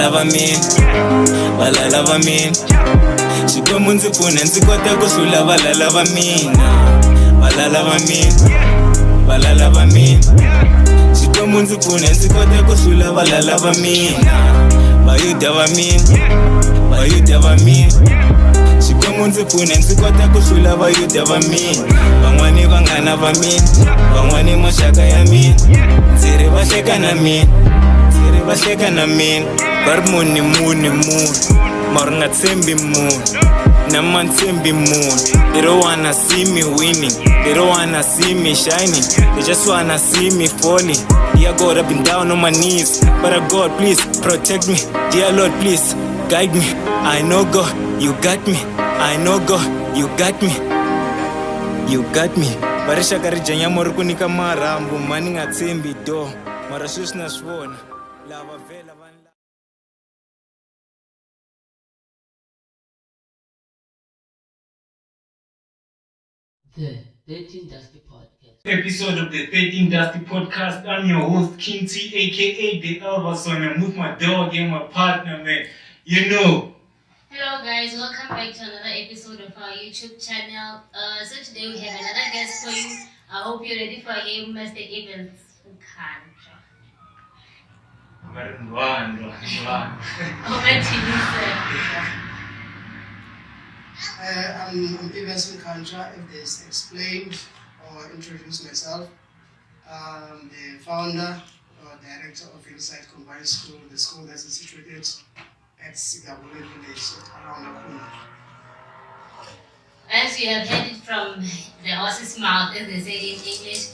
lava mina Xikwembu ndzi pfuna ndzi kota ku hlula valala va mina Xikwembu ndzi pfuna ndzi kota ku hlula valala va mina Vayuda va mina Xikwembu ndzi pfuna ndzi kota ku hlula vayuda va mina Van'wani vanghana va mina Van'wani maxaka ya mina Ndzi ri va hleka na mina Va ri muni Mara nga tshembi munhu Na man tshembi munhu They don't wanna see me winning They don't wanna see me shining They just wanna see me falling Dear God, I've been down on my knees But God, please protect me Dear Lord, please guide me I know God, you got me I know God, you got me Varishaka rijanya mori kunika marambu Mani nga tsembi do Mara sweswi na swivona Lava vela vanla The 13Dusty Episode of the 13Dusty I'm your host, Kxng, aka the ElvaSon. I'm with my dog and my partner, man. You know. Hello guys, welcome back to another episode of our YouTube channel. So today we have another guest for you. I hope you're ready for him, Mr. Mkhantshwa. Over to you, sir. I'm Mkhantshwa, if this explained or introduce myself. I'm the founder or director of Hillside Combined School, the school that's situated at Sigabule Village around Acornhoek. As you have heard it from the horse's mouth, as they say in English,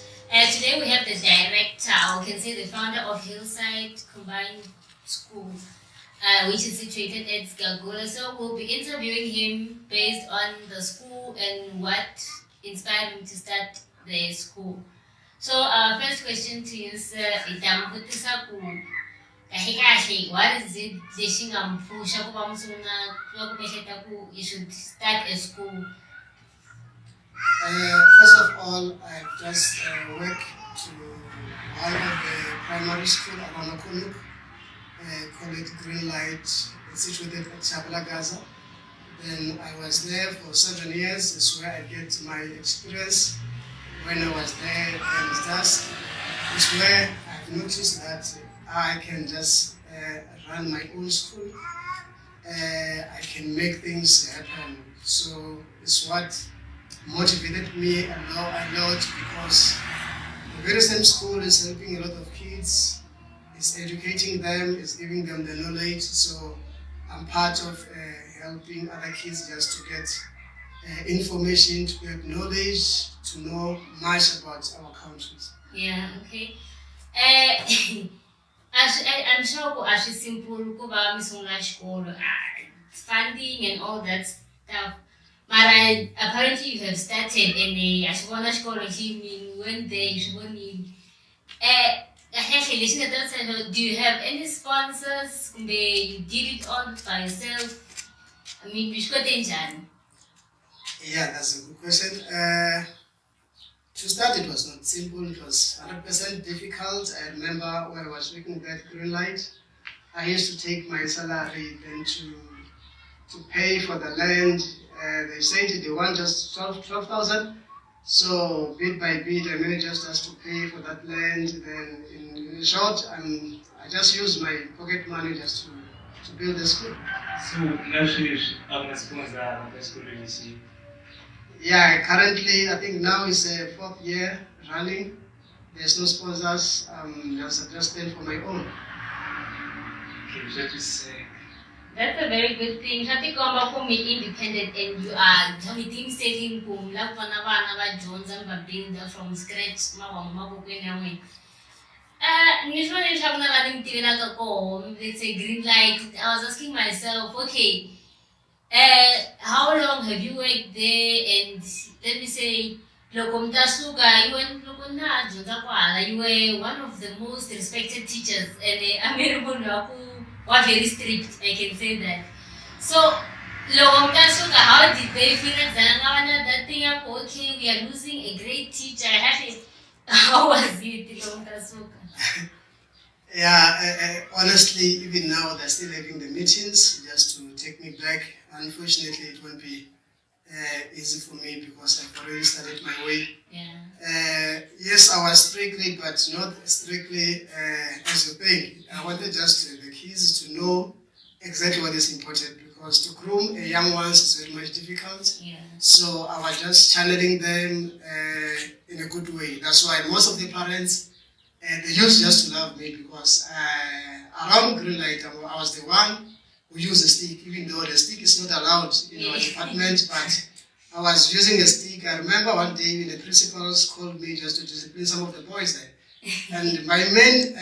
today we have the director, or can say the founder of Hillside Combined School, which is situated at Sigabule. So we'll be interviewing him based on the school and what inspired him to start the school. So our first question to you, sir, what is it you should start a school? First of all, I just work to one of the primary school around Acornhoek, call it Green Light. It's situated at Chabla, Gaza. Then I was there for 7 years. It's where I get my experience. When I was there, and it's where I've noticed that I can just run my own school. I can make things happen. So it's what motivated me a lot because the very same school is helping a lot of kids. It's educating them, it's giving them the knowledge. So I'm part of helping other kids just to get information, to get knowledge, to know much about our countries. Yeah, okay. I'm sure it's simple funding and all that stuff. But apparently you have started and you went there, do you have any sponsors? You did it all by yourself? I mean, yeah, that's a good question. To start, it was not simple. It was 100% difficult. I remember when I was working at Green Light, I used to take my salary then to pay for the land. They said they want just 12,000. So bit by bit, I managed just to pay for that land. Then in short, I just used my pocket money just to build the school. So now I'm a sponsor of the school. Yeah, currently I think now it's a 4th year running. There's no sponsors. Just paying for my own. That's a very good thing. Shati kwamba kumi independent and you are team setting kumla kufana vana va dyondza va build from scratch mavokweni ya n'wina. Ni swona leswaku na vana mi tivelaka koho, let's say Green Light. I was asking myself, okay, how long have you worked there? And let me say, loko mtasuka, you were one of the most respected teachers and were very strict, I can say that. So, how did they feel that thing up? Okay, we are losing a great teacher. How was it? Yeah, honestly, even now they're still having the meetings just to take me back. Unfortunately, it won't be easy for me because I've already started my way. Yes, I was strictly, but not strictly as you think. I wanted just the kids to know exactly what is important because to groom a young ones is very much difficult. So I was just channeling them in a good way. That's why most of the parents they used just to love me because around green light I was the one who used a stick, even though the stick is not allowed in our department, but I was using a stick. I remember one day when the principals called me just to discipline some of the boys there. And my main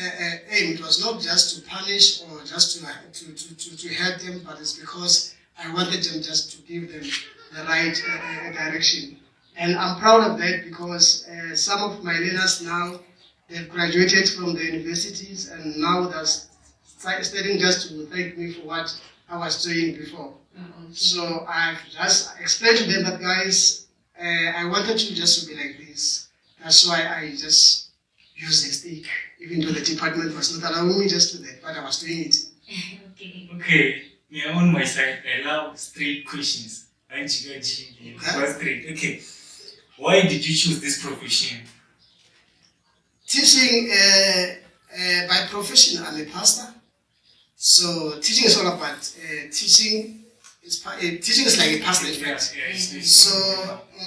aim it was not just to punish or just to help them, but it's because I wanted them just to give them the right direction. And I'm proud of that because some of my learners now, they've graduated from the universities and now they're starting just to thank me for what I was doing before. So I've just explained to them that, guys, I wanted you just to be like this. That's why I just used a stick, even though the department was not allowing me just to do that, but I was doing it. Okay, me on my side, I love straight questions. Straight. Okay, why did you choose this profession? Teaching, by profession, I'm a pastor. So teaching is all about teaching. Teaching is like a pastor effect. So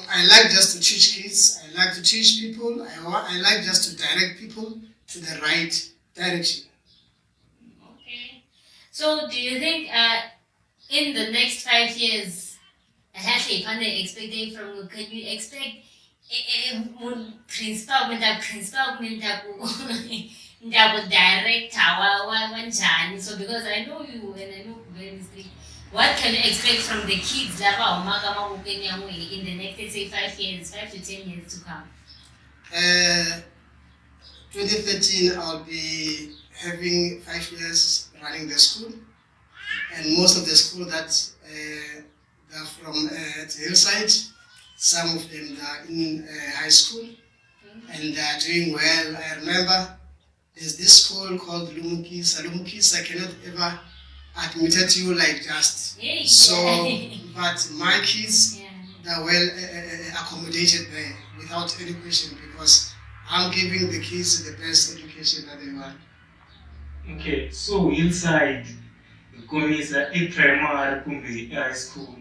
I like just to teach kids. I like to teach people. I like just to direct people to the right direction. Okay. So do you think in the next 5 years, can you expect principal director so because I know you and I know very strict. What can you expect from the kids in the next, let's say, 5 years, 5 to 10 years to come? 2013, I'll be having 5 years running the school, and most of the school that they're from Hillside. Some of them are in high school, and they are doing well. I remember there's this school called Lumukisa. I cannot ever admit it to you like just. So, but my kids, they're well accommodated there without any question because I'm giving the kids the best education that they want. Okay, so Hillside, is a primary high school.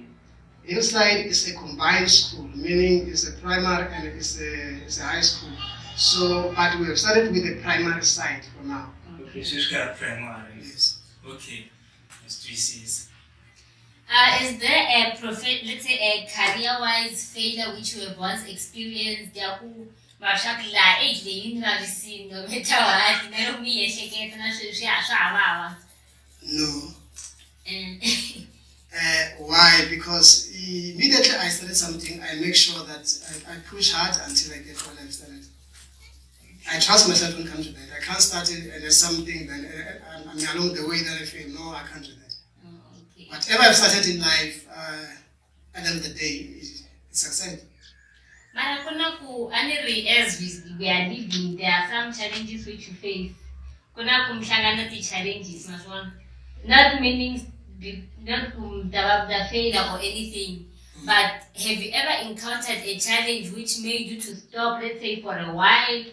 Hillside is a combined school, meaning it's a primary and it's a high school. So, but we have started with the primary side for now. Okay, so it's got primary. Yes. Okay, that's 3 C's. Is there a let's say a career-wise failure which you have once experienced? No. Why? Because immediately I started something, I make sure that I push hard until I get what I've started. I trust myself when it comes to that. I can't start it and there's something that along the way that I feel, no, I can't do that. Whatever I've started in life, at the end of the day, it's success. As we are living, there are some challenges which you face. Challenges, not meaning not the failure or anything, but have you ever encountered a challenge which made you to stop, let's say, for a while,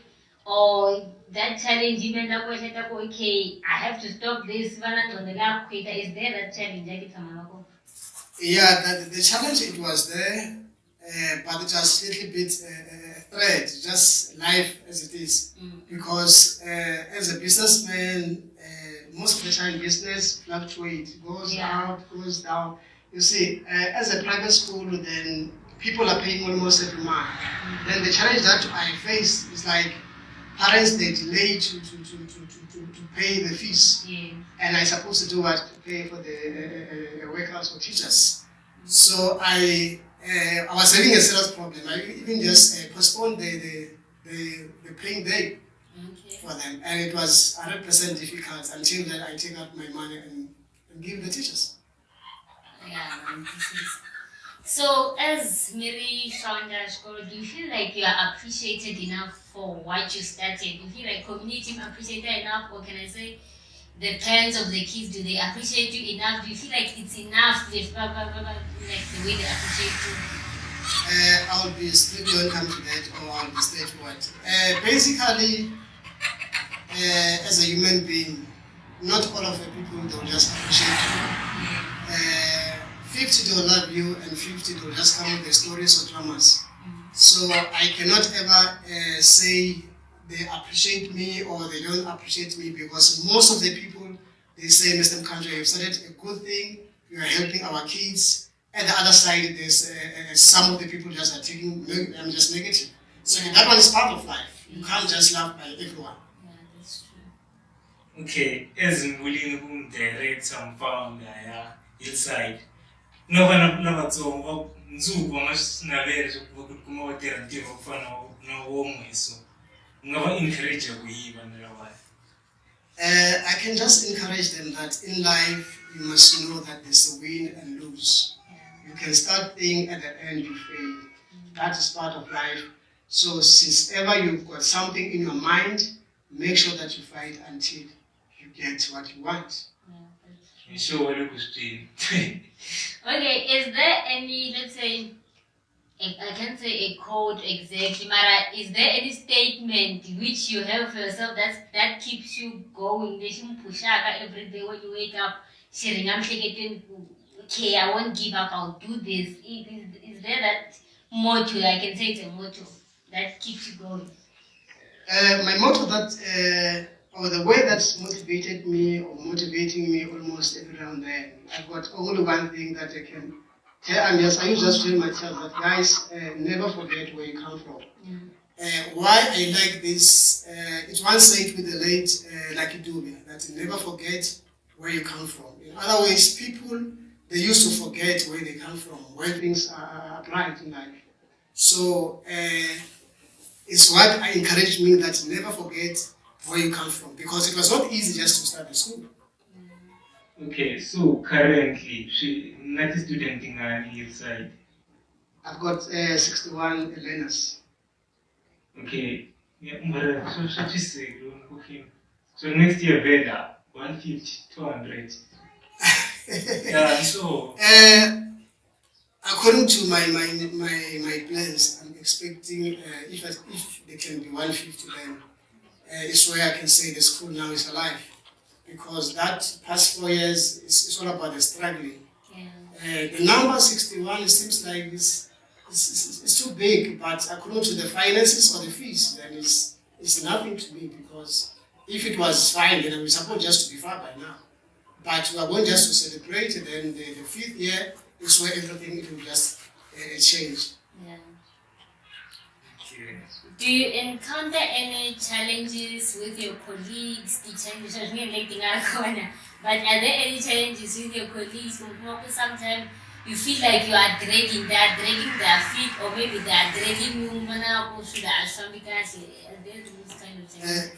or that challenge even okay, I have to stop this, is there that challenge? Yeah, the challenge it was there, but it was a little bit threat, just life as it is. Because as a businessman, most of the time business fluctuates, goes out, goes down. You see, as a private school, then people are paying almost every month. Then the challenge that I face is like parents, they delay to pay the fees. And I'm supposed to do what? To pay for the workers or teachers. So I was having a serious problem. I even just postponed the paying day for them. And it was 100% difficult until then I take out my money and give the teachers. So, as Miri founder school, do you feel like you are appreciated enough for what you started? Do you feel like community appreciated enough, or can I say the parents of the kids, do they appreciate you enough? Do you feel like it's enough, like the way they appreciate you? I'll be strictly when it comes to that, or I'll be straightforward. Basically, as a human being, not all of the people they will just appreciate you. 50 they will love you, and 50 they will just come with the stories or dramas. So I cannot ever say they appreciate me or they don't appreciate me, because most of the people, they say, Mr. Mkhantshwa, you've started a good thing, you are helping our kids. At the other side, there's some of the people just are taking, I'm just negative. So that one is part of life. You can't just love by everyone. Yeah, that's true. Okay, as in willing to direct some founder, Hillside. No one never so Nzuku must navigate with more alternative of fun no home so never encourage you even I can just encourage them that in life you must know that there's a win and lose. You can start things at the end you fail. That is part of life. So since ever you've got something in your mind, make sure that you fight until you get what you want. Okay, is there any, let's say, I can't say a code exactly, but is there any statement which you have for yourself that keeps you going? Every day when you wake up, sharing, I'm thinking, okay, I won't give up, I'll do this. Is there that motto, I can say it's a motto, that keeps you going? My motto that, or the way that's motivated me or motivating me almost every now and then, I've got only one thing that I can tell. I used just to tell myself that, guys, never forget where you come from. Why I like this, it's one said with the late Lucky Dube, that never forget where you come from. In other ways, people, they used to forget where they come from, where things are right in life. So it's what I encourage me, that never forget where you come from, because it was not easy just to start the school. Okay, so currently, not a student in Hillside. I've got 61 learners. Okay, so next year, better 150, 200. Yeah, so. According to my plans, I'm expecting if they can be 150, then it's where I can say the school now is alive. Because that past 4 years, it's all about the struggling. The number 61, it seems like it's too big, but according to the finances or the fees, then it's nothing to me, because if it was fine, then we're supposed just to be far by now. But we are going just to celebrate, then the 5th year is where everything will just change. Yeah. Do you encounter any challenges with your colleagues? But are there any challenges with your colleagues? Sometimes you feel like they are dragging their feet, or maybe they are dragging you.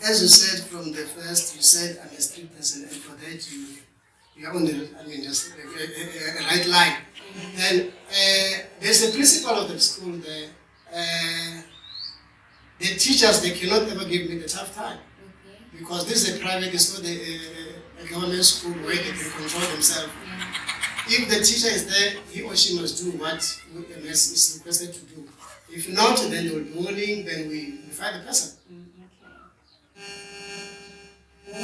As you said from the first, you said I'm a street person, and for that you are on the, just a right line. Then there's a principle of the school there. The teachers, they cannot ever give me the tough time. Because this is a private, it's not a government school where they can control themselves. If the teacher is there, he or she must do what MS is requested to do. If not, then they will be warning, then we fire the person.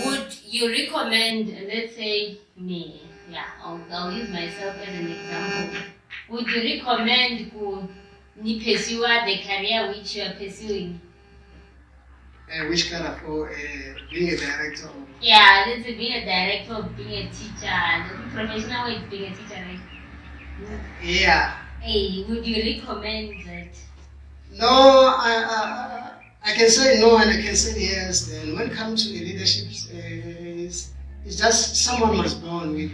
Would you recommend, let's say me, I'll use myself as an example. Would you recommend to pursue the career which you are pursuing? Which career, for being a director? Yeah, let's say being a director or being a teacher. The professional way is being a teacher, right? Yeah. Hey, would you recommend that? No, I can say no and I can say yes. Then when it comes to the leadership, it's just someone must be born with,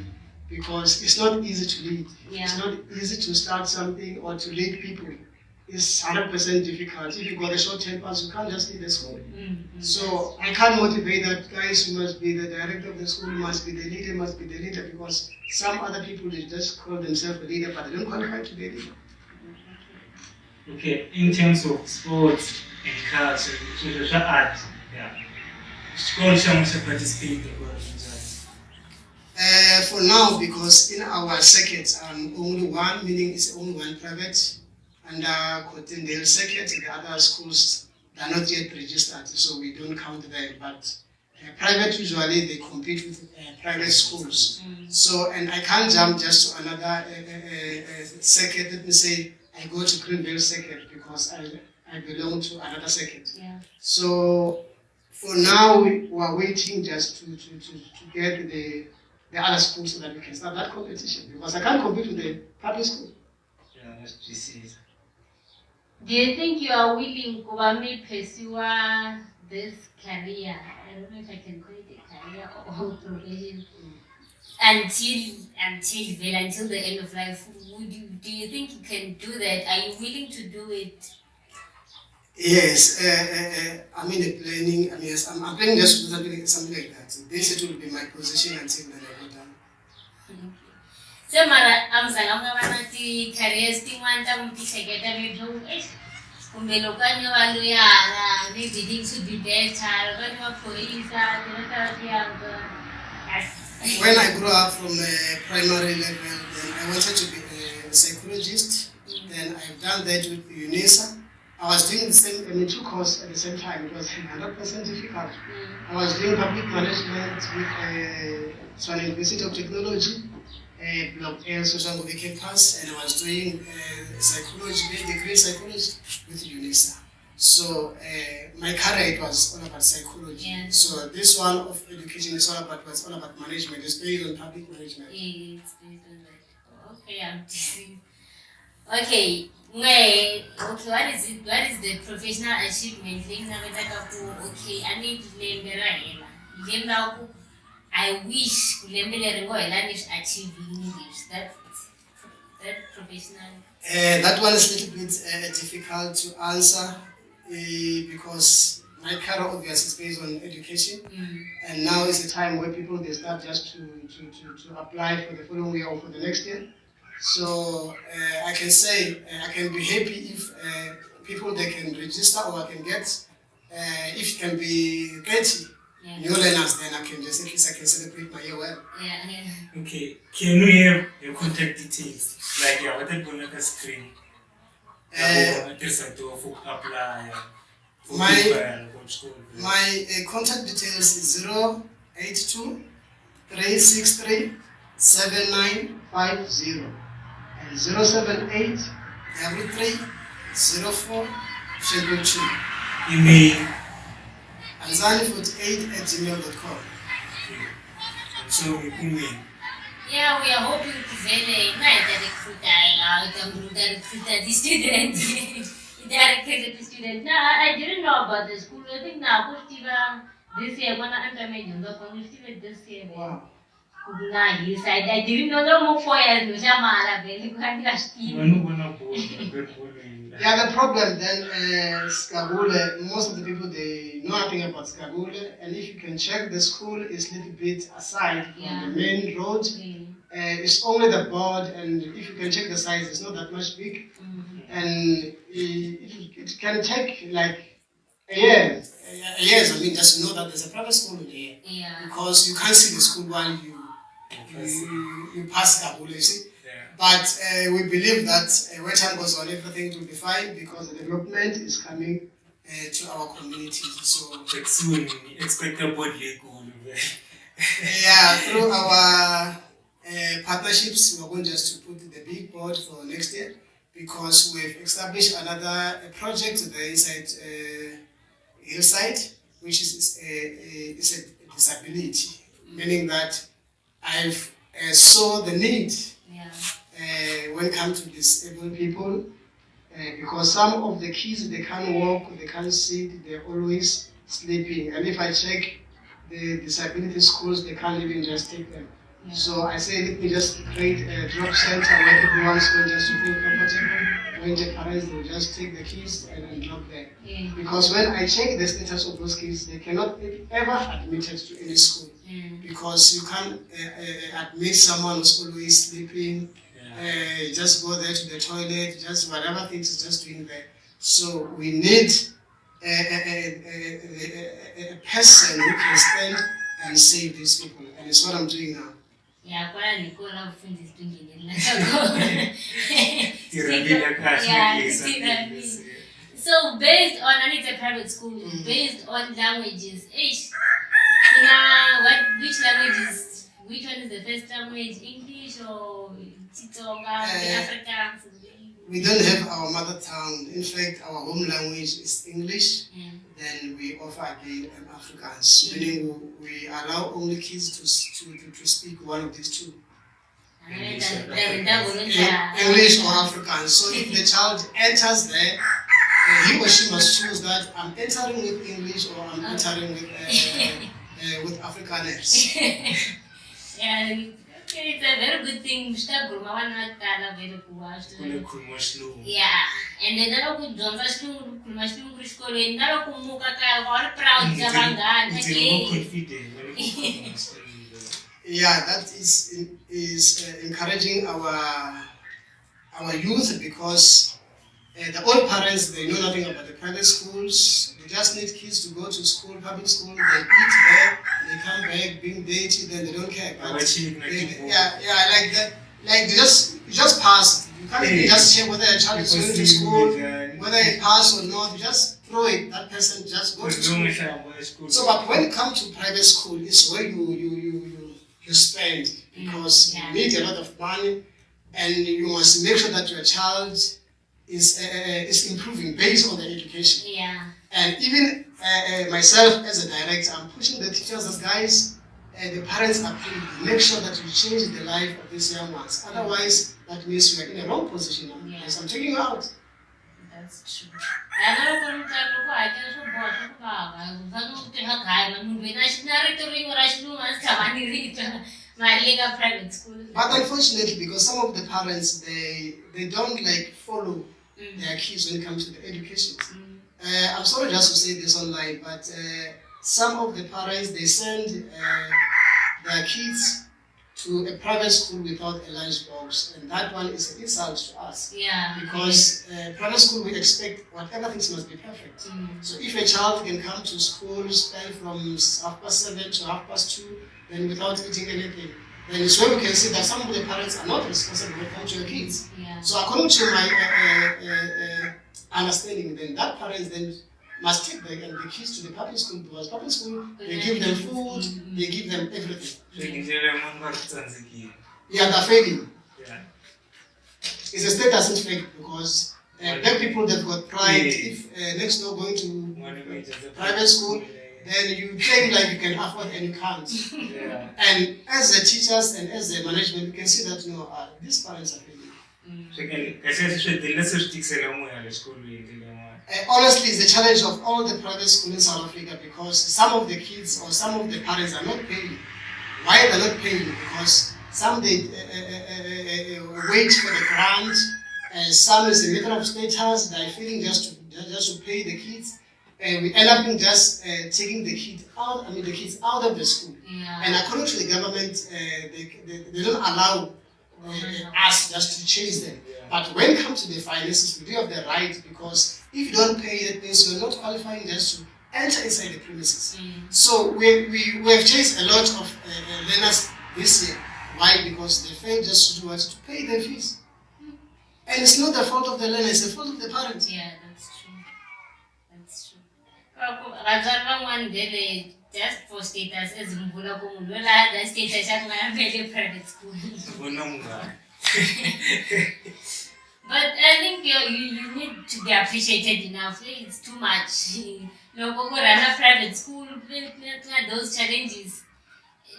because it's not easy to lead. Yeah. It's not easy to start something or to lead people. It's 100% difficult. If you got a short tempers, you can't just lead the school. So I can't motivate that, guys, you must be the director of the school, must be the leader, because some other people, they just call themselves a leader, but they don't qualify to be a leader. Okay, in terms of sports and culture, social art, yeah. Xikolo xa n'wina xa participate For now, because in our circuit, only one, meaning it's only one private, and Thirteendustypodcast circuit, the other schools they are not yet registered, so we don't count them. But private usually they compete with private schools. So, and I can't jump just to another circuit. Let me say I go to Greenville circuit because I belong to another circuit. Yeah. So for now, we are waiting just to get the other schools so that we can start that competition, because I can't compete with the public school. Yeah, that's GCs. Do you think you are willing to pursue this career? I don't know if I can call it a career or profession. Until the end of life, do you think you can do that? Are you willing to do it? Yes, I'm in the planning. I mean, yes, I'm planning just to do something like that. This it will be my position until then I go down. So, Mara, I'm saying I'm going to careers. Thing one time to check it. I mean, do it. Kumbe lokanye waluyana, maybe things would be better. When you are police, When I grew up from primary level, then I wanted to be a psychologist. Then I've done that with UNISA. I was doing the same, two courses at the same time. It was 100% difficult. I was doing public management with Swan University of Technology, Block A Soshangovi campus, and I was doing psychology, degree in psychology with UNISA. So my career was all about psychology. Yeah. So this one of education is all about management. It's based on public management. Yeah, it's based on that. Okay, I'm okay. Okay, what is it? What is the professional achievement? Okay, I need to learn I wish to learn achieving English. That professional. That one is a little bit difficult to answer because my career obviously is based on education, and now is a time where people they start just to apply for the following year or for the next year. So I can say I can be happy if people they can register, or I can get if it can be 30 new learners, then I can just at least I can celebrate my year well. Yeah. Okay, can we have your contact details? Like what I put on the screen. Apply. My contact details is 082 363 7950 and 078 3304 2. Email. Anzani48@gmail.com. So we can win. Yeah, we are hoping to recruit the student. Directed the student. No, I didn't know about the school. I think now, this year, when I'm coming, this year. Wow. Hillside. I didn't know no more 4 years. Yeah, the problem then Skagule, most of the people they know nothing about Skagule, and if you can check the school is a little bit aside from the main road. It's only the board, and if you can check the size, it's not that much big, and it can take like a year. Yes, I mean just to know that there's a private school in here, because you can't see the school while you pass Skagule, you see. But we believe that when time goes on, everything will be fine because the development is coming to our community. So soon, expect a body. Yeah, through our partnerships, we're going just to put the big board for next year, because we've established another project there inside Hillside, which is a disability, meaning that I've saw the need. When it comes to disabled people, because some of the kids they can't walk, they can't sit, they're always sleeping. And if I check the disability schools, they can't even just take them. So I say let me just create a drop center where everyone's going just to feel comfortable. When the parents will just take the kids and drop them. Because when I check the status of those kids, they cannot ever admitted to any school. Because you can't admit someone who's always sleeping. just go there to the toilet, just whatever things is just doing there. So we need a person who can stand and save these people, and it's what I'm doing now. Yeah, kwala nikola kufundisa tungenela. So based on, and it's a private school, based on languages, which languages, which one is the first language, English or Tsonga, Afrikaans? We don't have our mother tongue. In fact, our home language is English. Then we offer again Afrikaans, meaning we allow only kids to speak one of these two. English or Afrikaans. So if the child enters there, he or she must choose that I'm entering with English or I'm entering with Afrikaans. Yeah, it's a very good thing. Yeah, and then I could don't yeah, that is encouraging our youth, because the old parents, they know nothing about the private schools. They just need kids to go to school, public school. They eat there, they come back being dirty, then they don't care. But like that, like you just pass. You can't even just check whether a child is going to school, whether it pass or not. You just throw it. That person just goes to school. So, but when it comes to private school, it's where you spend, because you need a lot of money, and you must make sure that your child is improving based on the education. Yeah. And even myself as a director, I'm pushing the teachers as guys, the parents are paid. Make sure that you change the life of these young ones. Otherwise, that means you are in a wrong position. Yes, I'm taking you out. That's true. Private school. But unfortunately, because some of the parents, they don't like follow their kids when it comes to the education. I'm sorry just to say this online, but some of the parents, they send their kids to a private school without a lunch box, and that one is an insult to us. Yeah. Because private school, we expect whatever things must be perfect. So if a child can come to school, spend from 7:30 to 2:30, then without eating anything, then it's where we can see that some of the parents are not responsible when it comes to your kids. Yeah. So according to my understanding, then that parents then must take the kids to the public school, because public school, they give them food, they give them everything. Yeah, they're failing. Yeah. It's a state doesn't fake, because black people, they've got pride. If next door going to private school, then you claim like you can afford and you can't. Yeah. And as the teachers and as the management, you can see that these parents are failing. Honestly, it's the challenge of all the private schools in South Africa, because some of the kids or some of the parents are not paying. Why they're not paying? Because some they wait for the grant, some is a matter of status. They're feeling just to pay the kids, and we end up in just taking the kids out. The kids out of the school. Yeah. And according to the government, they don't allow us just to chase them. But when it comes to the finances, we do have the right, because if you don't pay, that means you're not qualifying just to enter inside the premises. So we have chased a lot of learners this year. Why? Because they failed just to do what? To pay their fees. And it's not the fault of the learner, it's the fault of the parents. Yeah, that's true. That's true. One day, just for status, as Mvula Kumula, the status at my very private school. But I think you need to be appreciated enough. It's too much. Local run a private school, those challenges.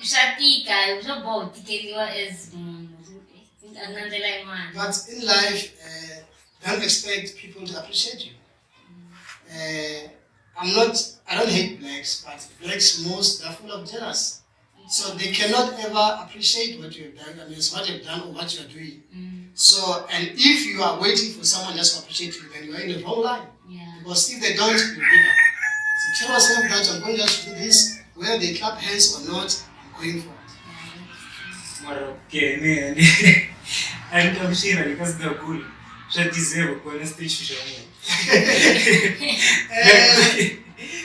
Shatika, about as but in life, don't expect people to appreciate you. I don't hate blacks, but blacks most are full of jealous. So they cannot ever appreciate what you've done, what you've done or what you're doing. So, and if you are waiting for someone else to appreciate you, then you are in the wrong line. Yeah. Because if they don't, you give up. So tell yourself that I'm going just to do this, whether they clap hands or not, I'm going for it. Okay, man. I I'm sure because the goal should deserve a stage.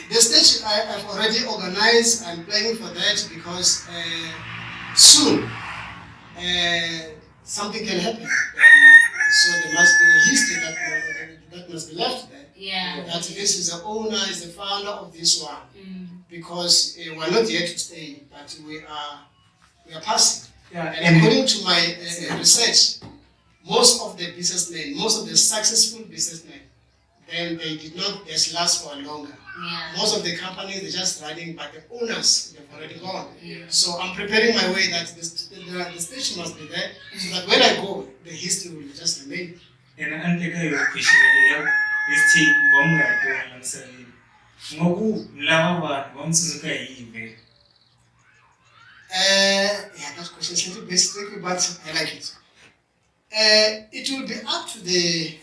The stage I've already organized. I'm planning for that because soon something can happen. So there must be a history that must be left there. Yeah. That this is the owner, is the founder of this one. Because we're not here to stay, but we are passing. Yeah. And according to my research, most of the businessmen, most of the successful businessmen, then they did not just last for longer. Yeah. Most of the companies, they're just running, but the owners, they've already gone. So I'm preparing my way that the station must be there, so that when I go, the history will just remain. And I'm taking your question, this take Bonga going on Sunday. Mogu, Lava, Bonsuka, Eve. Yeah, that question is a little bit tricky, but I like it. It will be up to the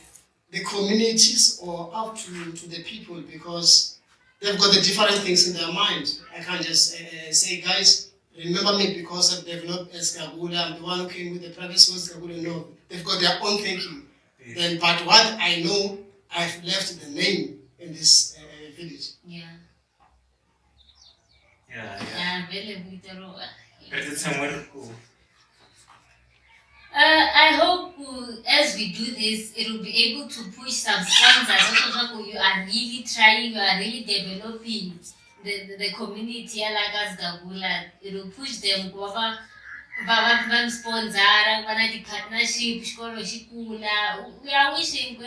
communities or up to the people, because they've got the different things in their mind. I can't just say, guys, remember me because I've developed Skagula, I'm the one who came with the private school Skagula. No, they've got their own thinking. Then, but what I know, I've left the name in this village. Yeah. Yeah. But it's somewhere cool. I hope as we do this, it will be able to push some sponsors. Also, you are really trying, you are really developing the community like us Gabula. It will push them over. Baba sponsor, the partnership, scholarship. We are wishing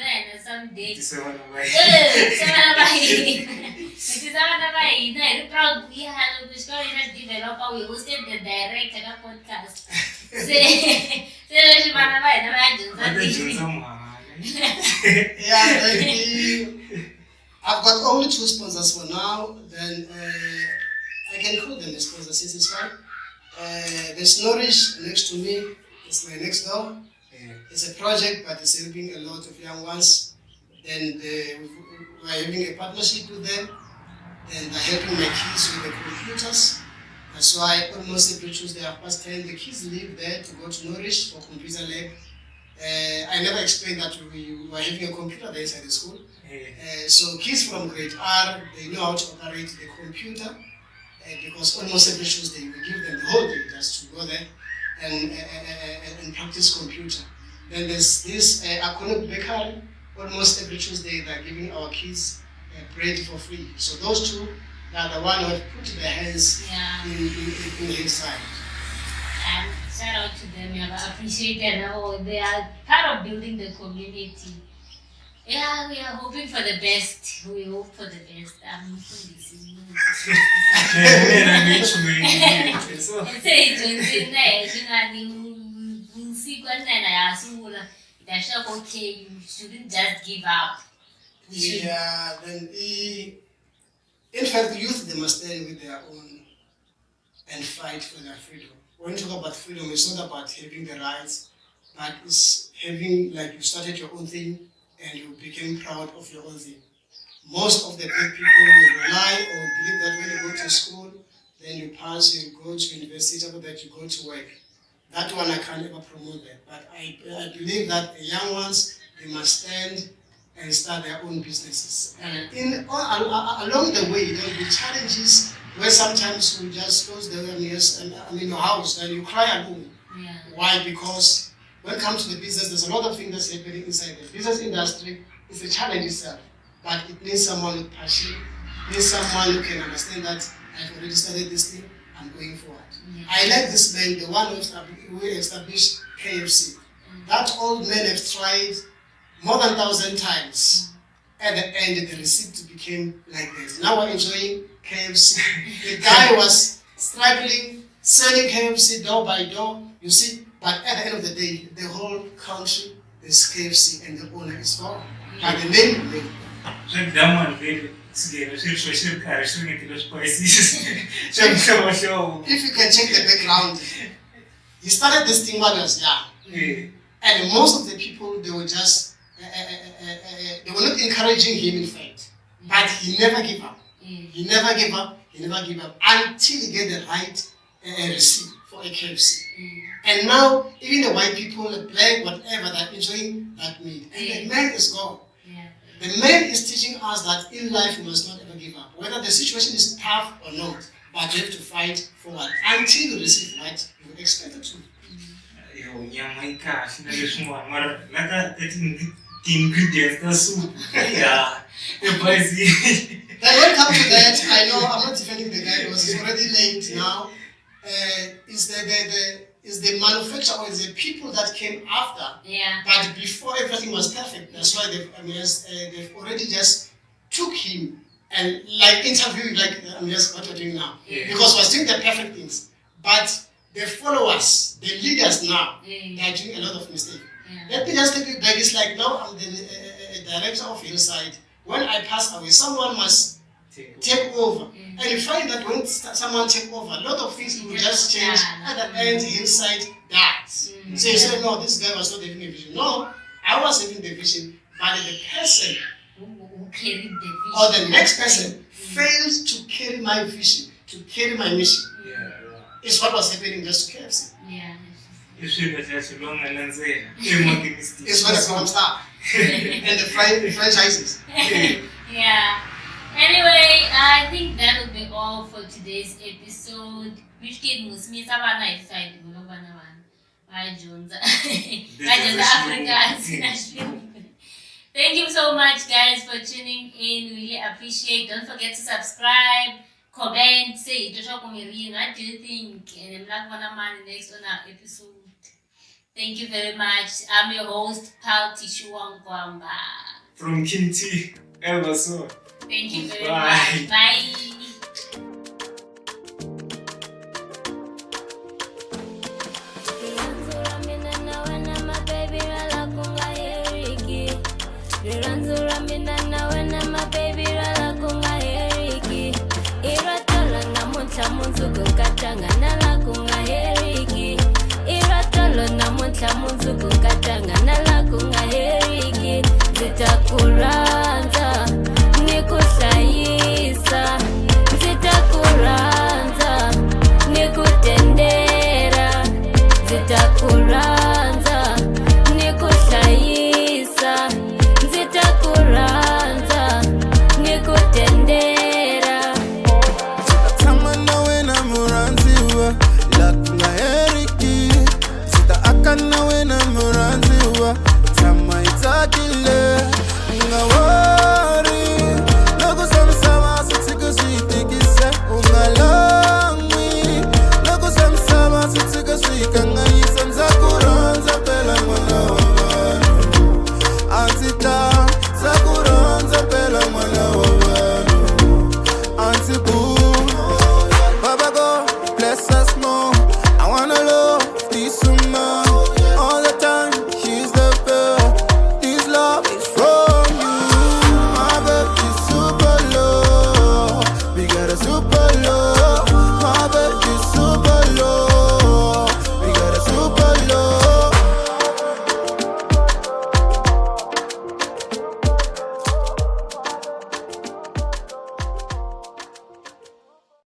someday. Proud we have the story developer. We hosted the director podcast. I've got only 2 sponsors for now. Then I can call them the sponsors. It's fine. There's Nourish next to me. It's my next door. It's a project, but it's helping a lot of young ones. Then we're having a partnership with them. Then they're helping my kids with the computers. That's why almost every Tuesday at past 10, the kids live there to go to Nourish for computer lab. I never explained that we were having a computer there inside the school. So kids from grade R, they know how to operate the computer. Because almost every Tuesday we give them the whole day just to go there and practice computer. Then there's this Acornhoek bakery. Almost every Tuesday they're giving our kids bread for free. So those 2 are the one who have put their hands in Hillside. And shout out to them. I appreciate them. They are part of building the community. Yeah, we are hoping for the best. We hope for the best. I'm hoping this is okay, you shouldn't just give up. Yeah, then in fact, the youth, they must stand with their own and fight for their freedom. When you talk about freedom, it's not about having the rights, but it's having, like, you started your own thing and you became proud of your own thing. Most of the big people will rely or believe that when you go to school, then you pass, you go to university, after that you go to work. That one I can't ever promote that. But I believe that the young ones, they must stand and start their own businesses. And along the way, there will be challenges where sometimes you just close the your house and you cry alone. Yeah. Why? Because when it comes to the business, there's a lot of things that's happening inside the business industry. It's a challenge itself. But it needs someone with passion. It needs someone who can understand that I've already started this thing, I'm going forward. Yeah. I like this man, the one who established KFC. That old man have tried more than 1,000 times. At the end, the receipt became like this. Now we're enjoying KFC. The guy was struggling, selling KFC door by door, you see. But at the end of the day, the whole country is KFC and the owner is gone. But the name remains. If you can check the background, he started this thing when he was young. And most of the people, they were just, they were not encouraging him, in fact. But he never gave up. He never gave up. He never gave up until he get the right receipt for a KFC. And now, even the white people, the black, whatever, they're enjoying that meat. And the man is gone. The man is teaching us that in life we must not ever give up. Whether the situation is tough or not, but you have to fight forward until you receive what you expected to. Ingredients, the soup. Yeah. Then when it comes to that, I know I'm not defending the guy because it's already late now. Is the manufacturer or is the people that came after? Yeah. But before everything was perfect, that's why they've already just took him and like interviewed like what we're doing now. Yeah. Because we're doing the perfect things, but the followers, the leaders now, they are doing a lot of mistakes. Let me just take it back. It's like now I'm the director of Hillside. When I pass away, someone must take over. And you find that when someone takes over, a lot of things will just change. At the end, Hillside dies. So you say, no, this guy was not having a vision. No, I was having the vision, but the person who carried the vision or the next person failed to carry my vision, to carry my mission. It's what was happening just to KFC. It's when the problem starts. And the franchises. Anyway, I think that will be all for today's episode. Which kid must miss our night side? I Jones. Africans. Thank you so much, guys, for tuning in. Really appreciate. Don't forget to subscribe, comment, say what do you think? And I'm not gonna next on our episode. Thank you very much. I'm your host, Mkhantshwa. From Kxng, ElvaSon. Thank you very much. Bye.